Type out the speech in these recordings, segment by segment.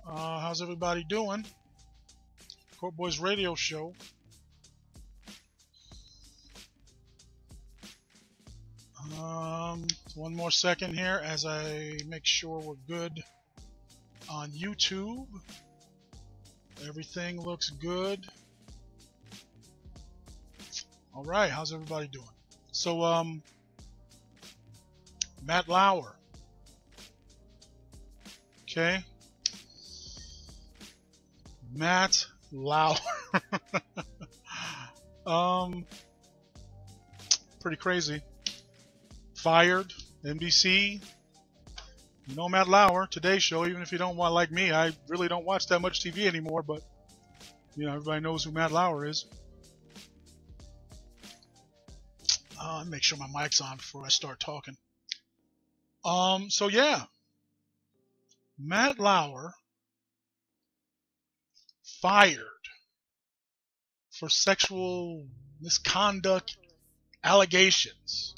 How's everybody doing? KORT BOYZ radio show. One more second here as I make sure we're good on YouTube. Everything looks good. All right, how's everybody doing? So, Matt Lauer. Okay. Matt Lauer. Pretty crazy. Fired. NBC. You know Matt Lauer, Today Show. Even if you don't want, like me, I really don't watch that much TV anymore, but you know, everybody knows who Matt Lauer is. Make sure my mic's on before I start talking. So yeah, Matt Lauer fired for sexual misconduct allegations.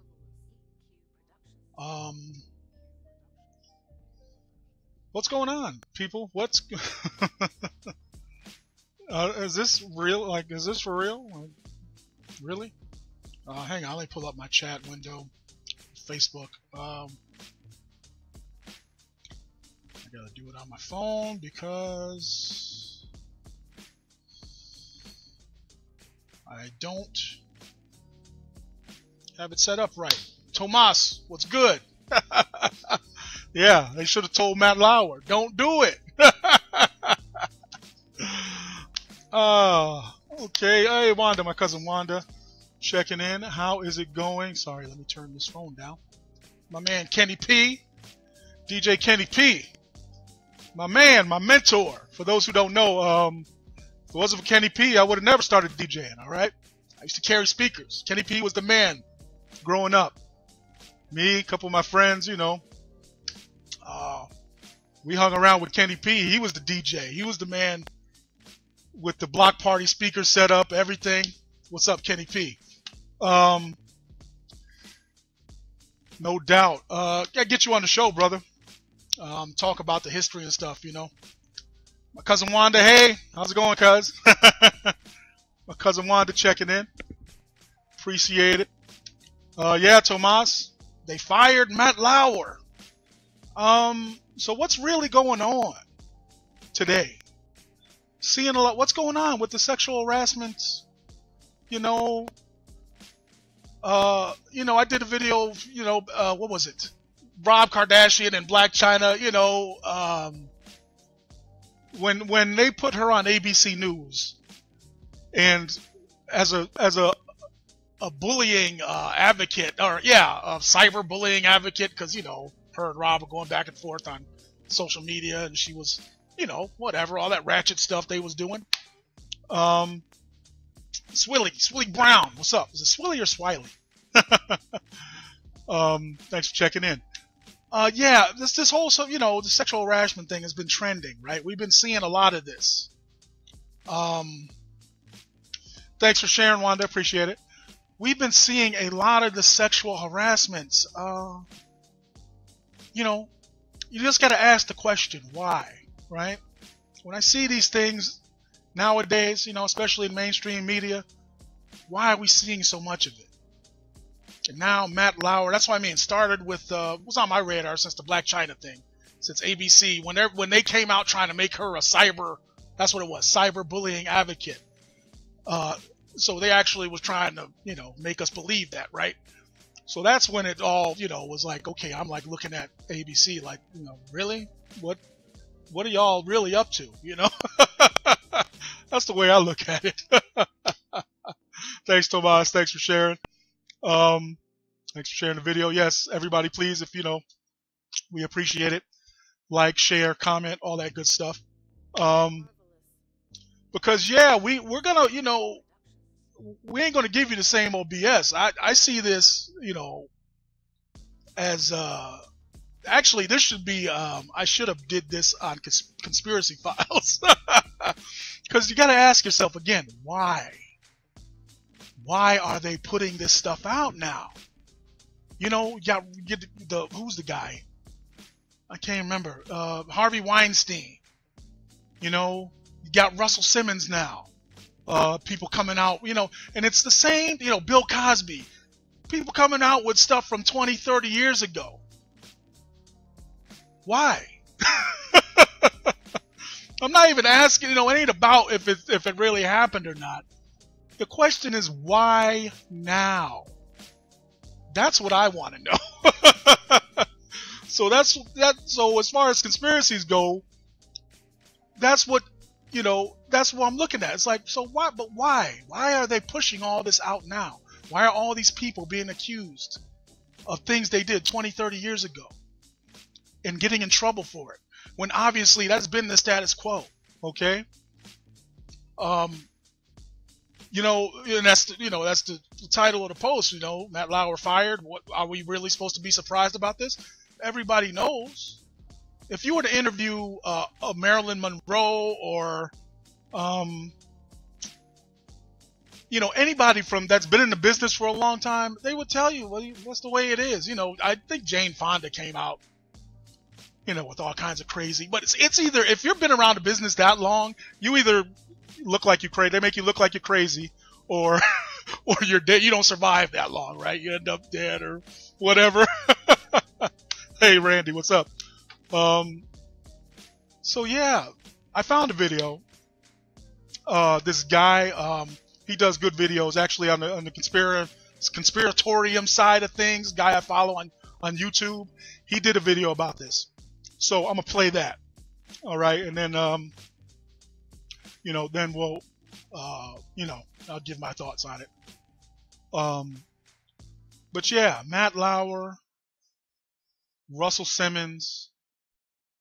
What's going on, people? What's is this real? Like, is this for real? Like, really? Hang on, let me pull up my chat window, Facebook. I gotta do it on my phone because I don't have it set up right. Tomas, what's good? Yeah, they should have told Matt Lauer, don't do it. Okay. Hey, Wanda, my cousin Wanda, checking in. How is it going? Sorry, let me turn this phone down. My man Kenny P, DJ Kenny P, my man, my mentor. For those who don't know, if it wasn't for Kenny P, I would have never started DJing. All right, I used to carry speakers. Kenny P was the man growing up. Me, a couple of my friends, you know, we hung around with Kenny P. He was the DJ. He was the man with the block party speaker set up, everything. What's up, Kenny P? No doubt. Gotta get you on the show, brother. Talk about the history and stuff, you know. My cousin Wanda, hey, how's it going, cuz? My cousin Wanda checking in. Appreciate it. Yeah, Tomas, they fired Matt Lauer. So what's really going on today? Seeing a lot. What's going on with the sexual harassment? You know, I did a video. You know, what was it? Rob Kardashian and Black China. You know, when they put her on ABC News, and as a bullying advocate, or yeah, a cyber bullying advocate, because you know, her and Rob were going back and forth on social media, and she was, you know, whatever, all that ratchet stuff they was doing. Swilly Brown, what's up? Is it Swilly or Swiley? Thanks for checking in. Yeah, this whole, you know, the sexual harassment thing has been trending, right? We've been seeing a lot of this. Thanks for sharing, Wanda. Appreciate it. We've been seeing a lot of the sexual harassments. You know, you just got to ask the question, why, right? When I see these things nowadays, you know, especially in mainstream media, why are we seeing so much of it? And now Matt Lauer, that's what I mean, started with, was on my radar since the Black China thing, since ABC, when they came out trying to make her a that's what it was, cyber bullying advocate. So they actually was trying to, you know, make us believe that, right? So that's when it all, you know, was like, okay, I'm like looking at ABC like, you know, really? What are y'all really up to, you know? That's the way I look at it. Thanks, Tomas. Thanks for sharing. Thanks for sharing the video. Yes, everybody, please, if you know, we appreciate it. Like, share, comment, all that good stuff. Because yeah, we're gonna, you know, we ain't gonna give you the same old BS. I see this, you know, as actually this should be I should have did this on Conspiracy Files. Because you got to ask yourself again, why are they putting this stuff out now? You know, yeah, who's the guy? I can't remember. Harvey Weinstein. You know, you got Russell Simmons now. People coming out, you know, and it's the same, you know, Bill Cosby. People coming out with stuff from 20, 30 years ago. Why? I'm not even asking, you know, it ain't about if it really happened or not. The question is, why now? That's what I want to know. So so as far as conspiracies go, that's what, you know, that's what I'm looking at. It's like, so why? But why? Why are they pushing all this out now? Why are all these people being accused of things they did 20, 30 years ago and getting in trouble for it? When obviously that's been the status quo, okay? You know, and that's the title of the post. You know, Matt Lauer fired. What are we really supposed to be surprised about this? Everybody knows. If you were to interview a Marilyn Monroe or you know, anybody that's been in the business for a long time, they would tell you, well, that's the way it is. You know, I think Jane Fonda came out, you know, with all kinds of crazy. But it's either, if you've been around the business that long, you either look like you're crazy, they make you look like you're crazy, or or you're dead. You don't survive that long, right? You end up dead or whatever. Hey, Randy, what's up? So yeah, I found a video. This guy, he does good videos actually on the conspiratorium side of things. Guy I follow on YouTube. He did a video about this. So I'm gonna play that. All right, and then you know, then we'll you know, I'll give my thoughts on it. But yeah, Matt Lauer, Russell Simmons,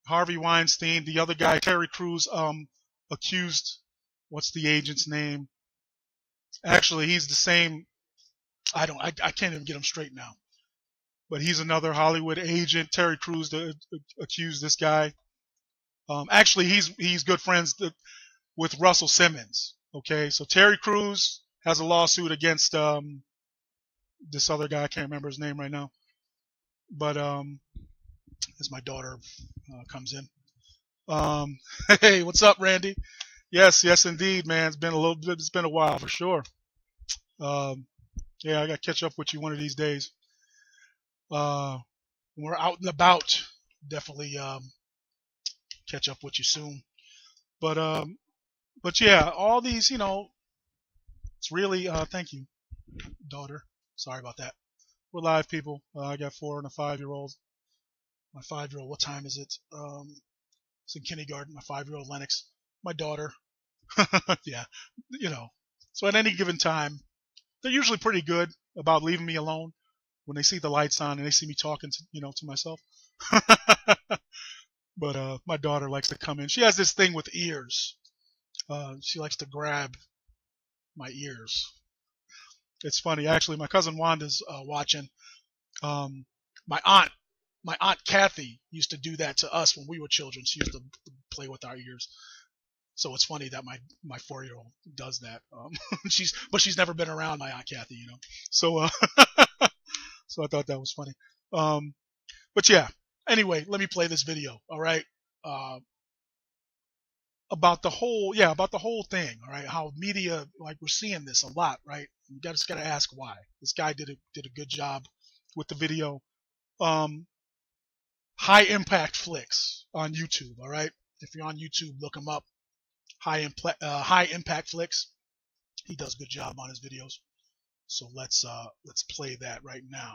Harvey Weinstein, the other guy, Terry Crews, accused, what's the agent's name? Actually, he's the same. I can't even get him straight now. But he's another Hollywood agent. Terry Crews accused this guy. Actually, he's good friends with Russell Simmons. Okay, so Terry Crews has a lawsuit against this other guy. I can't remember his name right now. But as my daughter comes in, hey, what's up, Randy? Yes, indeed, man. It's been a while for sure. Yeah, I got to catch up with you one of these days. When we're out and about, definitely catch up with you soon. But yeah, all these, you know, it's really thank you, daughter. Sorry about that. We're live, people. I got 4 and a 5-year-old. My 5-year-old, what time is it? It's in kindergarten. My 5-year-old Lennox, my daughter. Yeah, you know. So at any given time, they're usually pretty good about leaving me alone when they see the lights on and they see me talking to, you know, to myself. But my daughter likes to come in. She has this thing with ears. She likes to grab my ears. It's funny, actually. My cousin Wanda's watching. My aunt Kathy used to do that to us when we were children. She used to play with our ears. So it's funny that my 4-year-old does that. She's never been around my aunt Kathy, you know. So so I thought that was funny. But yeah. Anyway, let me play this video. All right. About the whole thing. All right. How media, like, we're seeing this a lot, right? You just gotta ask why. This guy did a good job with the video. High Impact Flicks on YouTube. All right. If you're on YouTube, look him up. High Impact Flicks. He does a good job on his videos. So let's play that right now.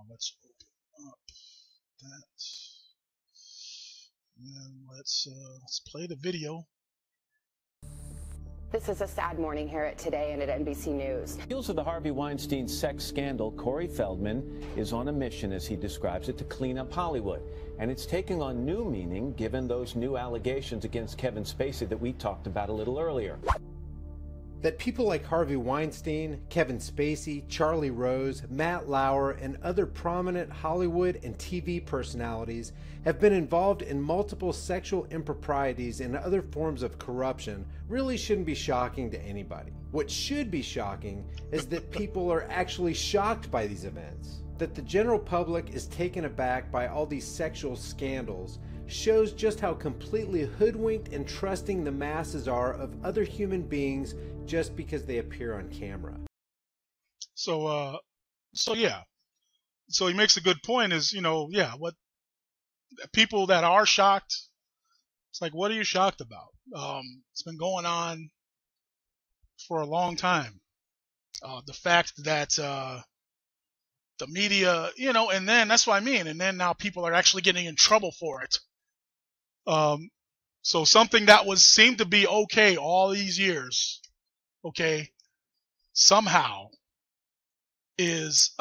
Let's open up that, and let's play the video. This is a sad morning here at Today and at NBC News. Heels of the Harvey Weinstein sex scandal, Corey Feldman is on a mission, as he describes it, to clean up Hollywood. And it's taking on new meaning given those new allegations against Kevin Spacey that we talked about a little earlier. That people like Harvey Weinstein, Kevin Spacey, Charlie Rose, Matt Lauer, and other prominent Hollywood and TV personalities have been involved in multiple sexual improprieties and other forms of corruption really shouldn't be shocking to anybody. What should be shocking is that people are actually shocked by these events. That the general public is taken aback by all these sexual scandals shows just how completely hoodwinked and trusting the masses are of other human beings just because they appear on camera. So yeah. So he makes a good point is, yeah, what people that are shocked, it's like, what are you shocked about? It's been going on for a long time. The fact that the media, and then that's what I mean. And then now people are actually getting in trouble for it. So something that seemed to be okay all these years, okay, somehow is,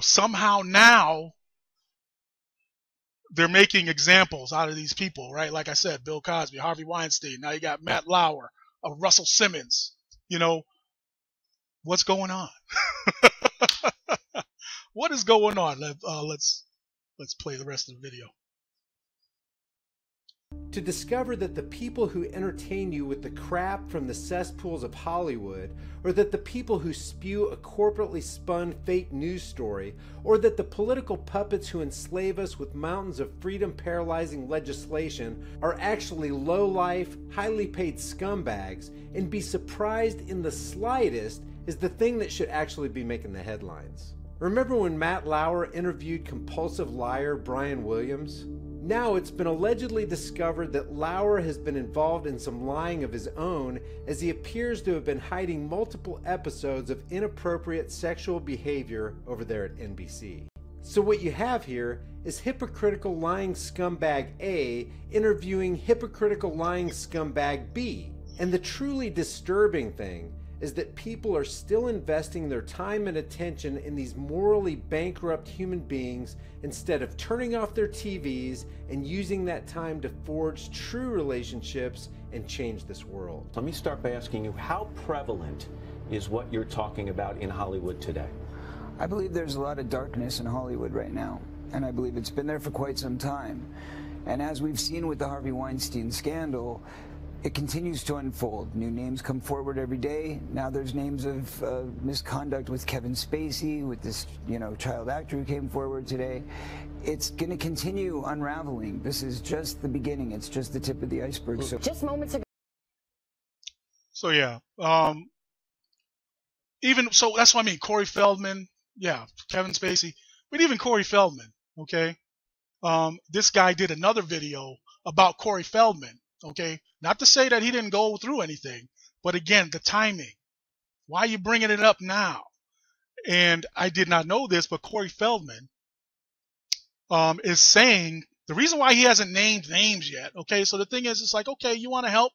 somehow now they're making examples out of these people, right? Like I said, Bill Cosby, Harvey Weinstein. Now you got Matt Lauer, Russell Simmons. What's going on? What is going on? Let's play the rest of the video. To discover that the people who entertain you with the crap from the cesspools of Hollywood, or that the people who spew a corporately spun fake news story, or that the political puppets who enslave us with mountains of freedom-paralyzing legislation are actually low-life, highly paid scumbags, and be surprised in the slightest is the thing that should actually be making the headlines. Remember when Matt Lauer interviewed compulsive liar Brian Williams? Now it's been allegedly discovered that Lauer has been involved in some lying of his own, as he appears to have been hiding multiple episodes of inappropriate sexual behavior over there at NBC. So what you have here is hypocritical lying scumbag A interviewing hypocritical lying scumbag B. And the truly disturbing thing is that people are still investing their time and attention in these morally bankrupt human beings instead of turning off their TVs and using that time to forge true relationships and change this world. Let me start by asking you, how prevalent is what you're talking about in Hollywood today? I believe there's a lot of darkness in Hollywood right now, and I believe it's been there for quite some time. And as we've seen with the Harvey Weinstein scandal, it continues to unfold. New names come forward every day. Now there's names of misconduct with Kevin Spacey, with this, child actor who came forward today. It's going to continue unraveling. This is just the beginning. It's just the tip of the iceberg. So Just moments ago. So yeah, so that's what I mean. Corey Feldman, yeah, Kevin Spacey, but even Corey Feldman, okay. This guy did another video about Corey Feldman, okay. Not to say that he didn't go through anything, but again, the timing. Why are you bringing it up now? And I did not know this, but Corey Feldman is saying the reason why he hasn't named names yet. Okay, so the thing is, it's like, okay, you want to help,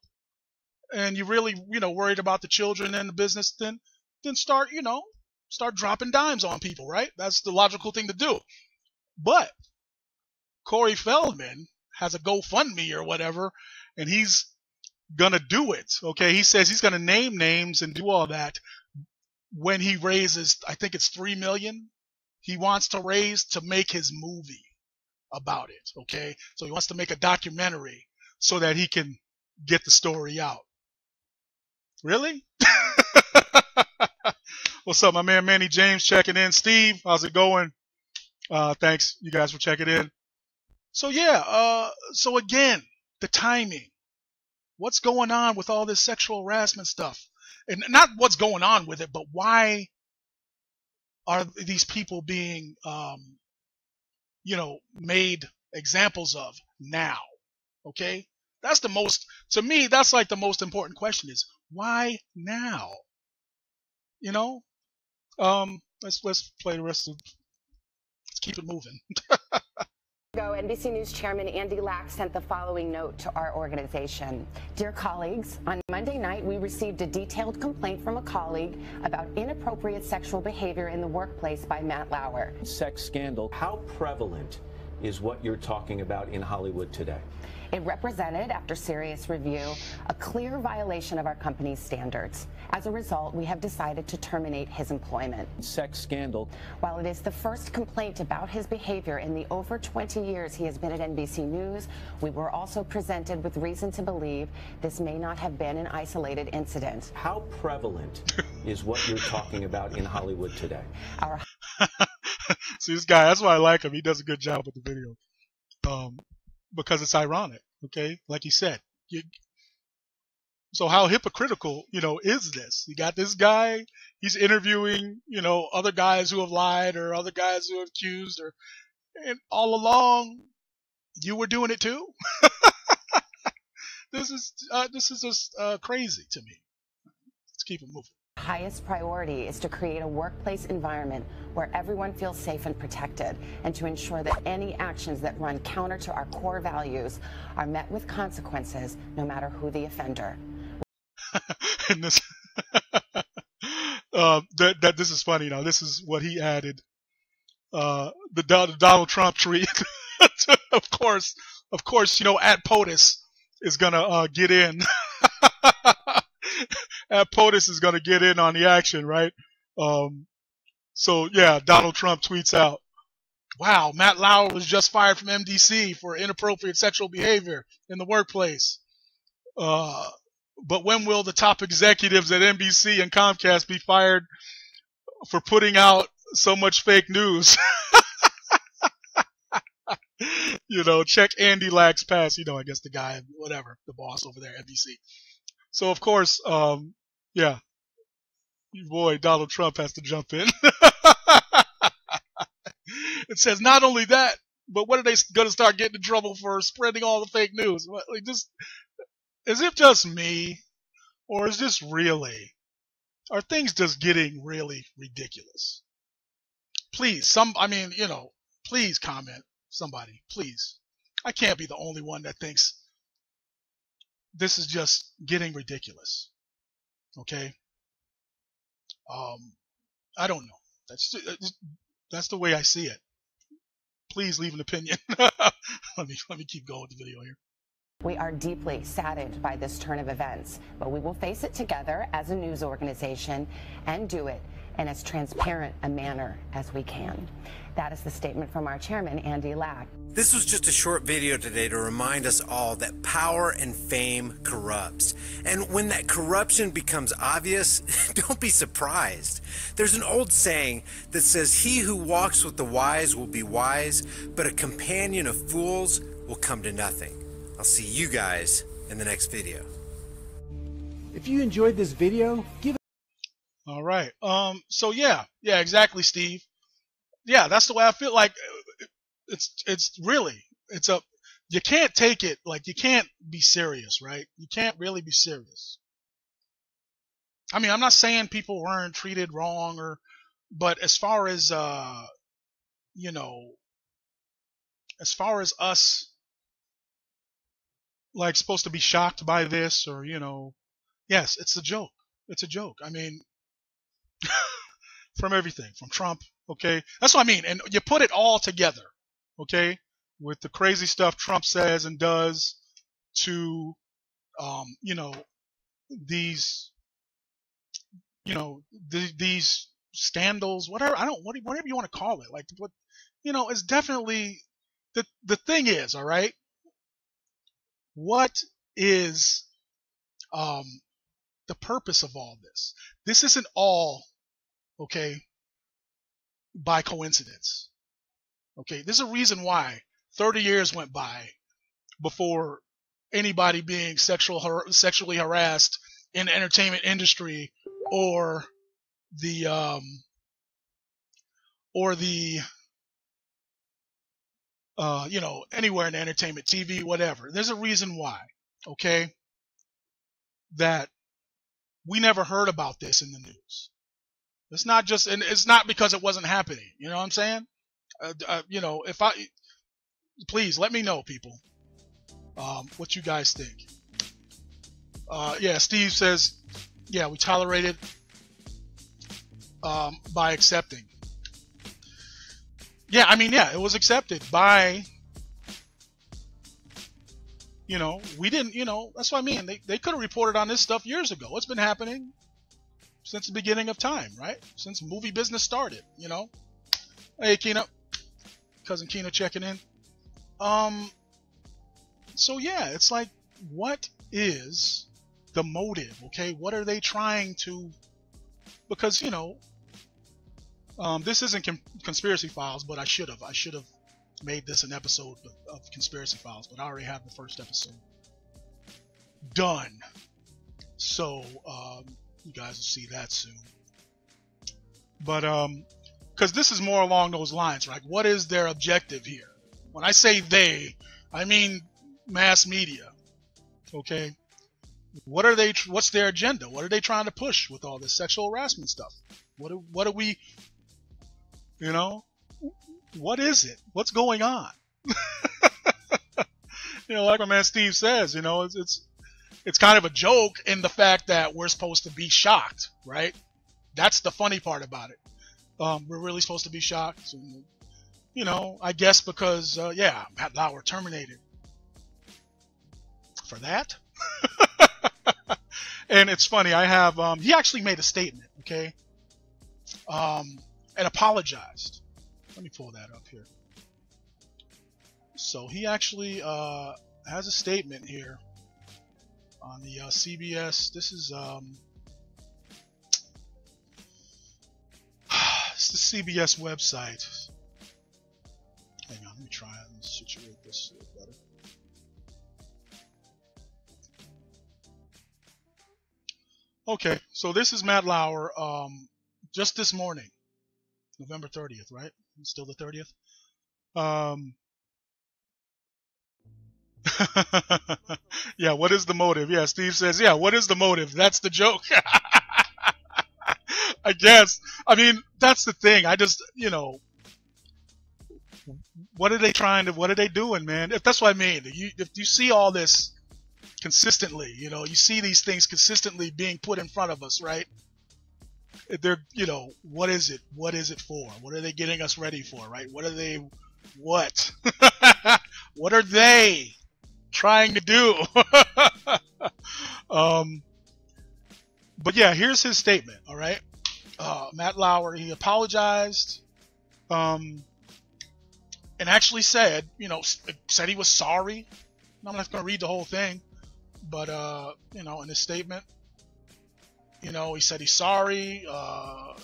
and you're really, worried about the children and the business, then start dropping dimes on people, right? That's the logical thing to do. But Corey Feldman has a GoFundMe or whatever, and he's gonna do it. Okay, he says he's gonna name names and do all that when he raises, I think it's $3 million he wants to raise to make his movie about it. Okay, so he wants to make a documentary so that he can get the story out. Really? What's up, my man Manny James checking in. Steve, how's it going? Thanks you guys for checking in. So yeah, so again, the timing. What's going on with all this sexual harassment stuff? And not what's going on with it, but why are these people being, made examples of now? Okay? That's the most, to me, that's like the most important question is, why now? Let's play the rest of, let's keep it moving. NBC News Chairman Andy Lack sent the following note to our organization. Dear colleagues, on Monday night, we received a detailed complaint from a colleague about inappropriate sexual behavior in the workplace by Matt Lauer. Sex scandal, how prevalent is what you're talking about in Hollywood today? It represented, after serious review, a clear violation of our company's standards. As a result, we have decided to terminate his employment. Sex scandal. While it is the first complaint about his behavior in the over 20 years he has been at NBC News, we were also presented with reason to believe this may not have been an isolated incident. How prevalent is what you're talking about in Hollywood today? See, this guy, that's why I like him. He does a good job with the video. Because it's ironic, okay? Like he said. So how hypocritical, is this? You got this guy, he's interviewing, other guys who have lied or other guys who have accused, and all along, you were doing it too? This is just crazy to me. Let's keep it moving. Highest priority is to create a workplace environment where everyone feels safe and protected, and to ensure that any actions that run counter to our core values are met with consequences, no matter who the offender. And this, this is funny. Now, this is what he added. The Donald Trump tweet. of course, at POTUS is gonna get in. POTUS is going to get in on the action, right? So, yeah, Donald Trump tweets out, wow, Matt Lauer was just fired from MDC for inappropriate sexual behavior in the workplace. But when will the top executives at NBC and Comcast be fired for putting out so much fake news? Check Andy Lack's past, I guess the guy, whatever, the boss over there at NBC. So, of course, yeah, your boy Donald Trump has to jump in. It says not only that, but when are they going to start getting in trouble for spreading all the fake news? Like, is it just me, or is this really? Are things just getting really ridiculous? Please, please comment, somebody, please. I can't be the only one that thinks this is just getting ridiculous. Okay. I don't know. That's the way I see it. Please leave an opinion. let me keep going with the video here. We are deeply saddened by this turn of events, but we will face it together as a news organization and do it in as transparent a manner as we can. That is the statement from our chairman, Andy Lack. This was just a short video today to remind us all that power and fame corrupts. And when that corruption becomes obvious, don't be surprised. There's an old saying that says, he who walks with the wise will be wise, but a companion of fools will come to nothing. I'll see you guys in the next video. If you enjoyed this video, give it. All right. So yeah, exactly, Steve. Yeah, that's the way I feel. Like it's really, you can't take it, like, you can't be serious, right? You can't really be serious. I mean, I'm not saying people weren't treated wrong, but as far as as far as us, like, supposed to be shocked by this, or yes, it's a joke. It's a joke. I mean, from everything, from Trump, okay? That's what I mean. And you put it all together, okay, with the crazy stuff Trump says and does to, these, these scandals, whatever you want to call it. Like, what, it's definitely, the thing is, all right, what is the purpose of all this? This isn't all, okay, by coincidence. Okay, there's a reason why 30 years went by before anybody being sexually harassed in the entertainment industry or the anywhere in the entertainment, TV, whatever. There's a reason why, okay, that we never heard about this in the news. It's not just, and it's not because it wasn't happening. You know what I'm saying? Please let me know, people, what you guys think. Yeah, Steve says, yeah, we tolerate it by accepting. yeah, I mean, yeah, it was accepted by, you know, we didn't, you know, that's what I mean. They could have reported on this stuff years ago. It's been happening since the beginning of time, right? Since movie business started, you know. Hey, Keena. Cousin Keena checking in. So yeah, it's like, what is the motive? Okay, what are they trying to? Because, you know, this isn't Conspiracy Files, but I should have made this an episode of Conspiracy Files, but I already have the first episode done. So you guys will see that soon. But because this is more along those lines, right? What is their objective here? When I say they, I mean mass media. Okay, what are they? What's their agenda? What are they trying to push with all this sexual harassment stuff? What are we? You know, what is it? What's going on? You know, like my man Steve says, you know, it's kind of a joke in the fact that we're supposed to be shocked, right? That's the funny part about it. We're really supposed to be shocked, and, you know, I guess because yeah, Matt Lauer terminated for that. And it's funny, I have he actually made a statement, okay, and apologized. Let me pull that up here. So he actually has a statement here on the CBS. This is it's the CBS website. Hang on, let me try and situate this a little better. Okay, so this is Matt Lauer just this morning, November 30th, right? It's still the 30th. Yeah, what is the motive? Yeah, Steve says, yeah, what is the motive? That's the joke. I guess. I mean, that's the thing. I just, you know, what are they doing, man? If that's what I mean. If you see all this consistently, you know, you see these things consistently being put in front of us, right? They're, you know, what is it? What is it for? What are they getting us ready for, right? What are they trying to do? But yeah, here's his statement, all right? Matt Lauer, he apologized, and actually said, you know, said he was sorry. I'm not going to read the whole thing, but, you know, in his statement, you know, he said he's sorry,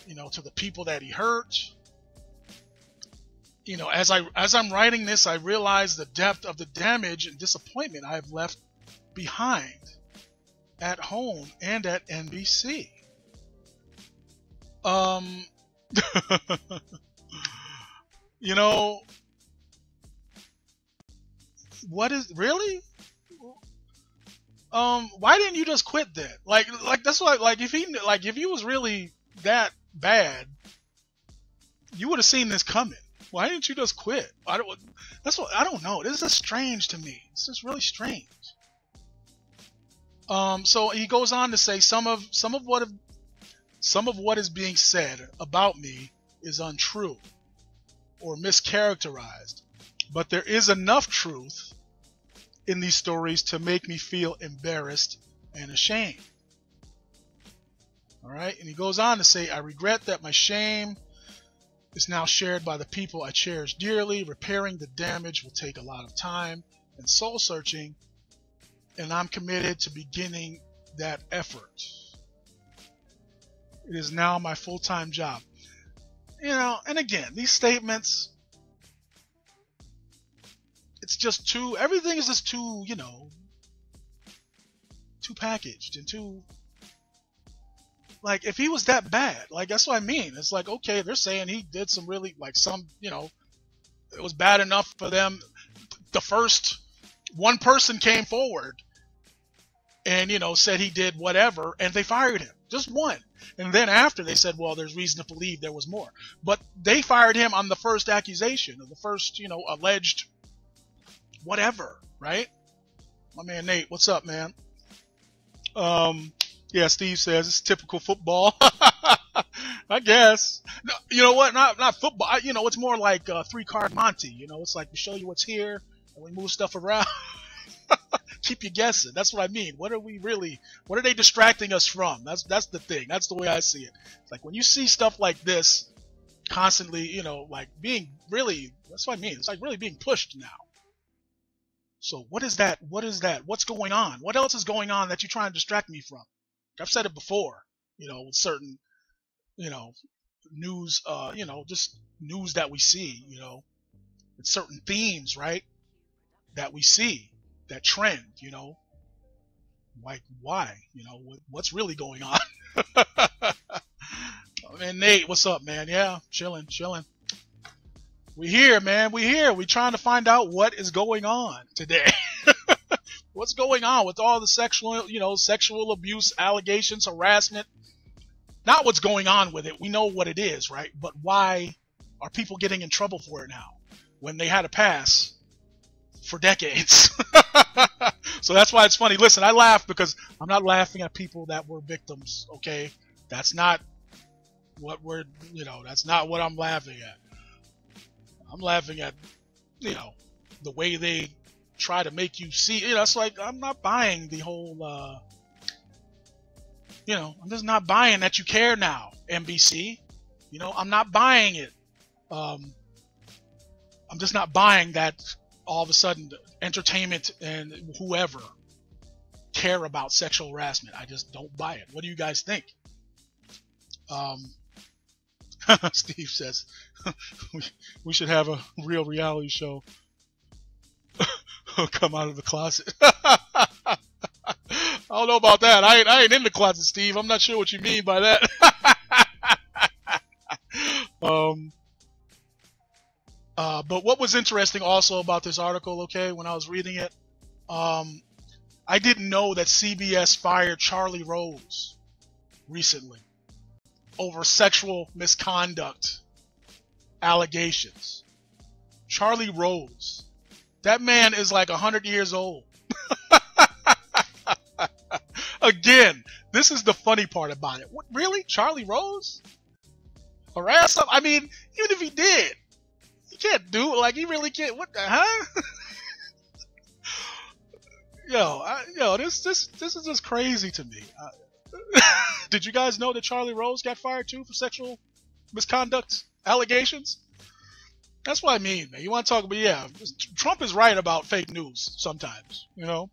you know, to the people that he hurt. You know, as I'm writing this, I realize the depth of the damage and disappointment I've left behind at home and at NBC. You know, what is really? Why didn't you just quit then? Like that's what, like if he was really that bad, you would have seen this coming. Why didn't you just quit? I don't know. This is strange to me. This is really strange. So he goes on to say some of what is being said about me is untrue or mischaracterized, but there is enough truth in these stories to make me feel embarrassed and ashamed. All right, and he goes on to say, I regret that my shame is now shared by the people I cherish dearly. Repairing the damage will take a lot of time and soul searching, and I'm committed to beginning that effort. It is now my full-time job. You know, and again, these statements, it's just everything is just too, you know, too packaged and too, like, if he was that bad, like, that's what I mean. It's like, okay, they're saying he did some really, like, some, you know, it was bad enough for them. The first one person came forward and, you know, said he did whatever, and they fired him. Just one. And then after they said, well, there's reason to believe there was more. But they fired him on the first accusation, or the first, you know, alleged whatever, right? My man Nate, what's up, man? Yeah, Steve says it's typical football. I guess. No, you know what? Not football. You know, it's more like 3-card Monty. You know, it's like we show you what's here and we move stuff around. Keep you guessing. That's what I mean. What are they distracting us from? That's the thing. That's the way I see it. It's like when you see stuff like this constantly, you know, like being really, that's what I mean. It's like really being pushed now. So what is that? What is that? What's going on? What else is going on that you're trying to distract me from? I've said it before, you know, with certain, you know, news, you know, just news that we see, you know, with certain themes, right? That we see, that trend, you know, like why, you know, what's really going on? And Nate, what's up, man? Yeah, chilling. We here, man. We here. We trying to find out what is going on today. What's going on with all the sexual abuse allegations, harassment? Not what's going on with it. We know what it is, right? But why are people getting in trouble for it now when they had a pass for decades? So that's why it's funny. Listen, I laugh because I'm not laughing at people that were victims, okay? That's not what that's not what I'm laughing at. I'm laughing at, you know, the way they try to make you see, you know, it's like, I'm not buying the whole, you know, I'm just not buying that you care now, NBC. You know, I'm not buying it. I'm just not buying that all of a sudden entertainment and whoever care about sexual harassment. I just don't buy it. What do you guys think? Steve says we should have a real reality show. Come out of the closet. I don't know about that. I ain't in the closet, Steve. I'm not sure what you mean by that. But what was interesting also about this article, okay, when I was reading it, I didn't know that CBS fired Charlie Rose recently over sexual misconduct allegations. Charlie Rose. That man is like 100 years old. Again, this is the funny part about it. What, really? Charlie Rose? Harass him? I mean, even if he did, he can't do it. Like, he really can't. What the, huh? This is just crazy to me. Did you guys know that Charlie Rose got fired too for sexual misconduct allegations? That's what I mean, man. You want to talk about, yeah, Trump is right about fake news sometimes, you know?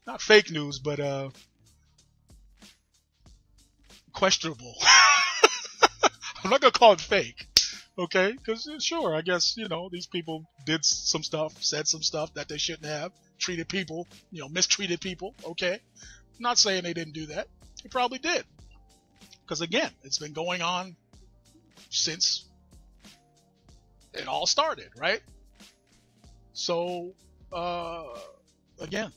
Not fake news, but questionable. I'm not going to call it fake, okay? Because, sure, I guess, you know, these people did some stuff, said some stuff that they shouldn't have, treated people, you know, mistreated people, okay? I'm not saying they didn't do that. They probably did. Because, again, it's been going on since it all started, right? So, again,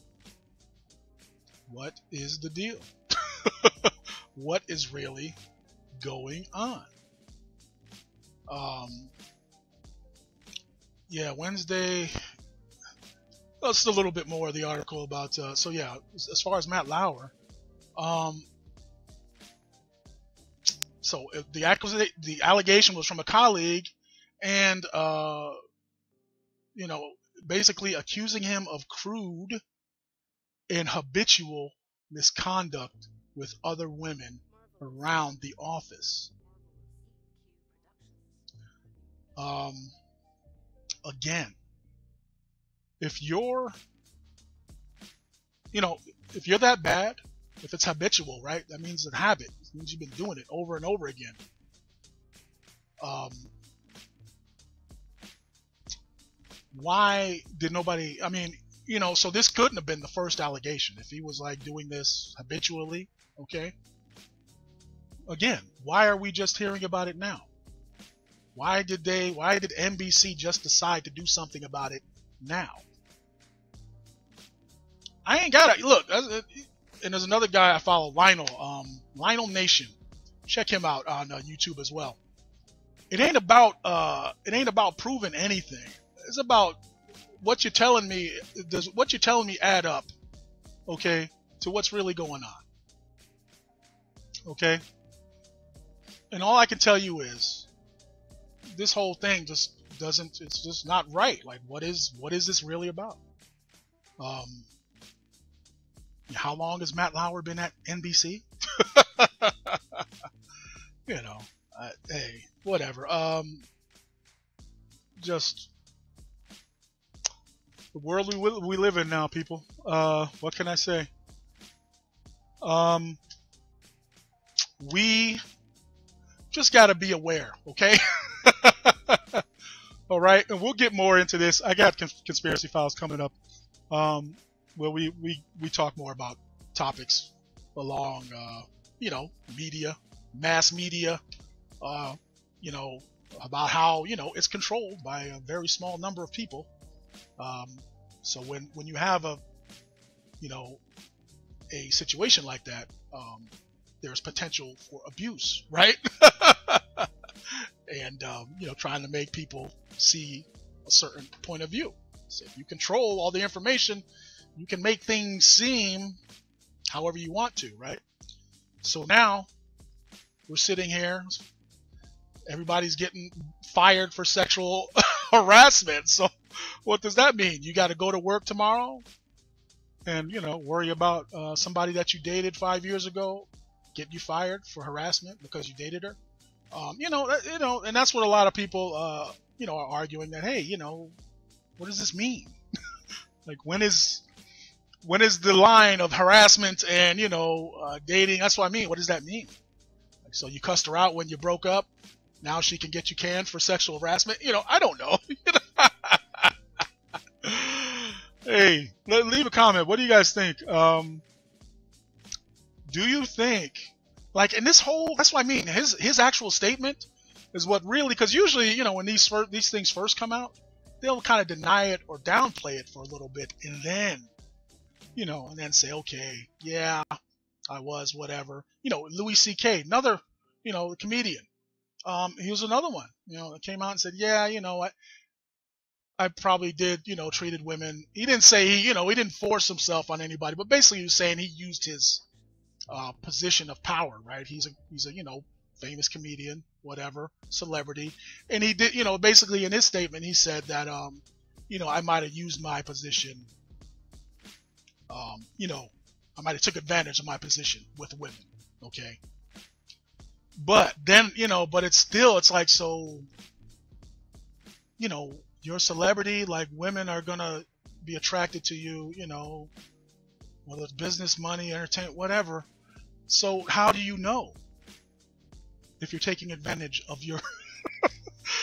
what is the deal? What is really going on? Yeah, Wednesday. That's a little bit more of the article about. So yeah, as far as Matt Lauer, so the allegation was from a colleague, and you know, basically accusing him of crude and habitual misconduct with other women around the office. Again, if you're, you know, if you're that bad, if it's habitual, right? That means it's a habit. It means you've been doing it over and over again. Why did nobody, I mean, you know, so this couldn't have been the first allegation if he was like doing this habitually, okay? Again, why are we just hearing about it now? Why did NBC just decide to do something about it now? I ain't got it. Look, and there's another guy I follow, Lionel Nation. Check him out on YouTube as well. It ain't about proving anything. It's about what you're telling me. Does what you're telling me add up, okay, to what's really going on? Okay? And all I can tell you is this whole thing just doesn't, it's just not right. Like, what is this really about? How long has Matt Lauer been at NBC? You know, hey, whatever. Just the world we live in now, people. What can I say? We just got to be aware, okay? All right, and we'll get more into this. I got conspiracy files coming up, where we talk more about topics along, you know, media, mass media, you know, about how, you know, it's controlled by a very small number of people. So when you have a, you know, a situation like that, there's potential for abuse, right? And, you know, trying to make people see a certain point of view. So if you control all the information, you can make things seem however you want to, right? So now we're sitting here, everybody's getting fired for sexual harassment. So what does that mean? You got to go to work tomorrow and, you know, worry about somebody that you dated 5 years ago get you fired for harassment because you dated her? You know, and that's what a lot of people, you know, are arguing that, hey, you know, what does this mean? Like, when is the line of harassment and, you know, dating? That's what I mean. What does that mean? Like, so you cussed her out when you broke up. Now she can get you canned for sexual harassment. You know, I don't know. Hey, leave a comment. What do you guys think? Do you think, like, in this whole, that's what I mean. His actual statement is what really, because usually, you know, when these things first come out, they'll kind of deny it or downplay it for a little bit, and then, you know, and then say, okay, yeah, I was, whatever. You know, Louis C.K., another, you know, comedian. He was another one, you know, that came out and said, yeah, you know, I probably did, you know, treated women. He didn't say he didn't force himself on anybody, but basically he was saying he used his position of power, right? He's a, you know, famous comedian, whatever, celebrity. And he did, you know, basically in his statement, he said that, you know, I might have used my position, you know, I might have took advantage of my position with women. Okay. But then, you know, but it's like, so, you know, you're a celebrity, like, women are gonna be attracted to you, you know, whether it's business, money, entertainment, whatever. So how do you know if you're taking advantage of your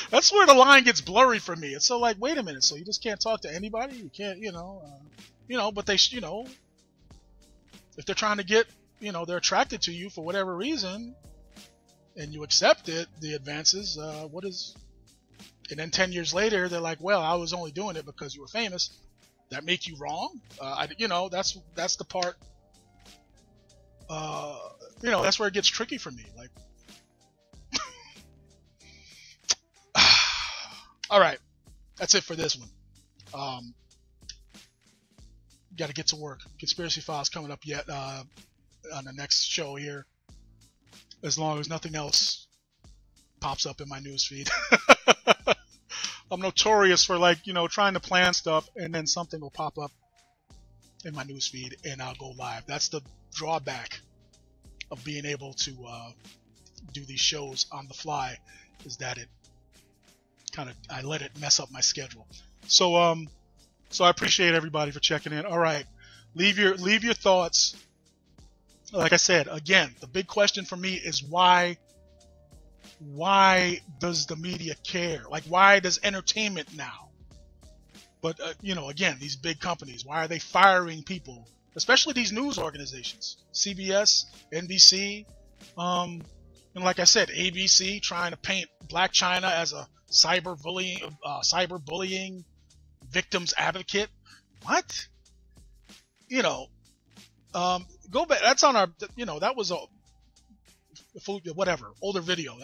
that's where the line gets blurry for me. It's so like, wait a minute, so you just can't talk to anybody? You can't, you know, but they, you know, if they're trying to get, you know, they're attracted to you for whatever reason, and you accept it, the advances, what is, and then 10 years later, they're like, well, I was only doing it because you were famous. That make you wrong? You know, that's the part, you know, that's where it gets tricky for me. Like, all right, that's it for this one. Got to get to work. Conspiracy Files coming up yet on the next show here, as long as nothing else pops up in my newsfeed. I'm notorious for, like, you know, trying to plan stuff and then something will pop up in my newsfeed and I'll go live. That's the drawback of being able to do these shows on the fly, is that it kind of, I let it mess up my schedule. So so I appreciate everybody for checking in. All right, leave your thoughts. Like I said, again, the big question for me is why does the media care? Like, why does entertainment now? But you know, again, these big companies, why are they firing people? Especially these news organizations, CBS, NBC, and like I said, ABC, trying to paint Blac Chyna as a cyberbullying victims advocate. What? You know, go back. That's on our. You know, that was a whatever older video.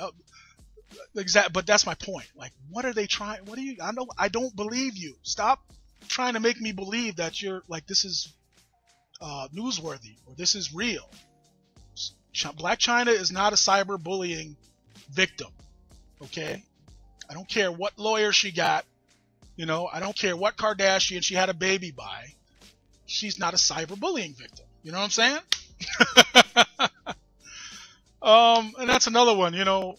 Exact. But that's my point. Like, what are they trying? What do you? I don't believe you. Stop trying to make me believe that you're like, this is newsworthy or this is real. Black China is not a cyberbullying victim. Okay? I don't care what lawyer she got. You know, I don't care what Kardashian she had a baby by. She's not a cyberbullying victim. You know what I'm saying? And that's another one, you know.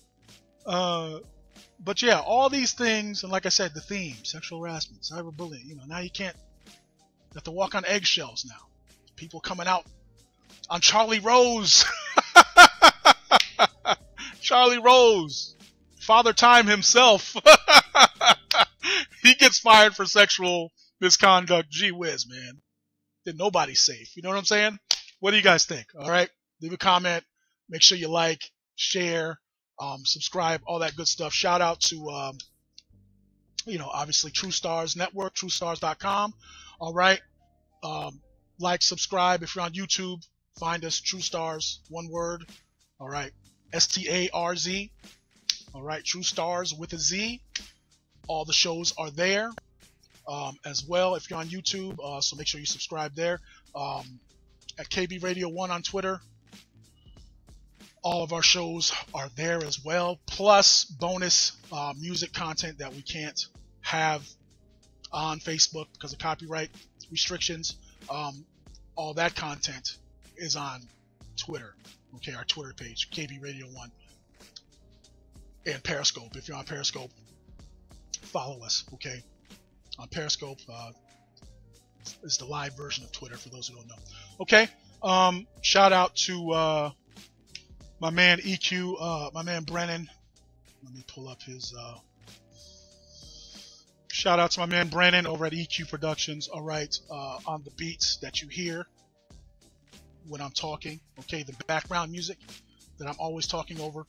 But yeah, all these things, and like I said, the theme, sexual harassment, cyberbullying, you know, now you have to walk on eggshells now. People coming out on Charlie Rose. Charlie Rose. Father Time himself. He gets fired for sexual misconduct. Gee whiz, man. Then nobody's safe. You know what I'm saying? What do you guys think? All right. Leave a comment. Make sure you like, share, subscribe, all that good stuff. Shout out to, you know, obviously TrueStarz Network, TrueStarz.com. All right. Like, subscribe. If you're on YouTube, find us, TrueStarz, one word. All right. STARZ. All right. TrueStarz with a Z. All the shows are there as well if you're on YouTube. So make sure you subscribe there. At KB Radio 1 on Twitter. All of our shows are there as well, plus bonus music content that we can't have on Facebook because of copyright restrictions. All that content is on Twitter. Okay, our Twitter page, KB Radio 1, and Periscope. If you're on Periscope, follow us. Okay, on Periscope is the live version of Twitter for those who don't know. Okay, shout out to my man EQ, my man Brennan. Let me pull up his. Shout out to my man Brennan over at EQ Productions. All right, on the beats that you hear when I'm talking. Okay, the background music that I'm always talking over,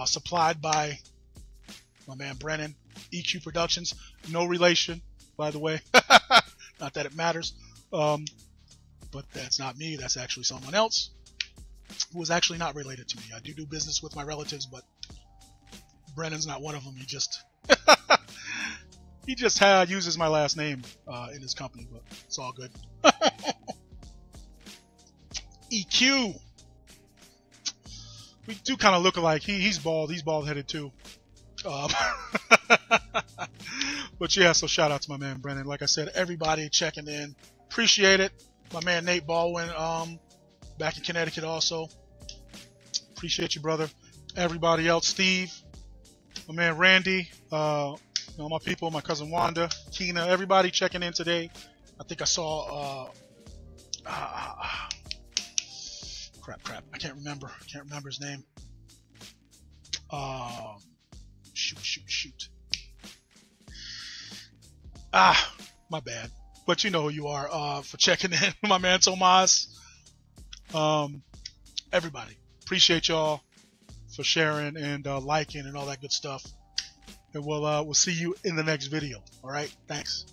supplied by my man Brennan, EQ Productions. No relation, by the way. Not that it matters, but that's not me. That's actually someone else who is actually not related to me. I do business with my relatives, but Brennan's not one of them. He just uses my last name in his company, but it's all good. EQ. We do kind of look alike. He's bald. He's bald-headed too. But yeah, so shout out to my man Brennan. Like I said, everybody checking in. Appreciate it. My man Nate Baldwin, back in Connecticut also. Appreciate you, brother. Everybody else, Steve, my man Randy, all my people, my cousin Wanda, Keena, everybody checking in today. I think I saw crap. I can't remember his name. Shoot. My bad. But you know who you are for checking in. My man Tomas. Everybody. Appreciate y'all for sharing and liking and all that good stuff. And we'll see you in the next video. All right? Thanks.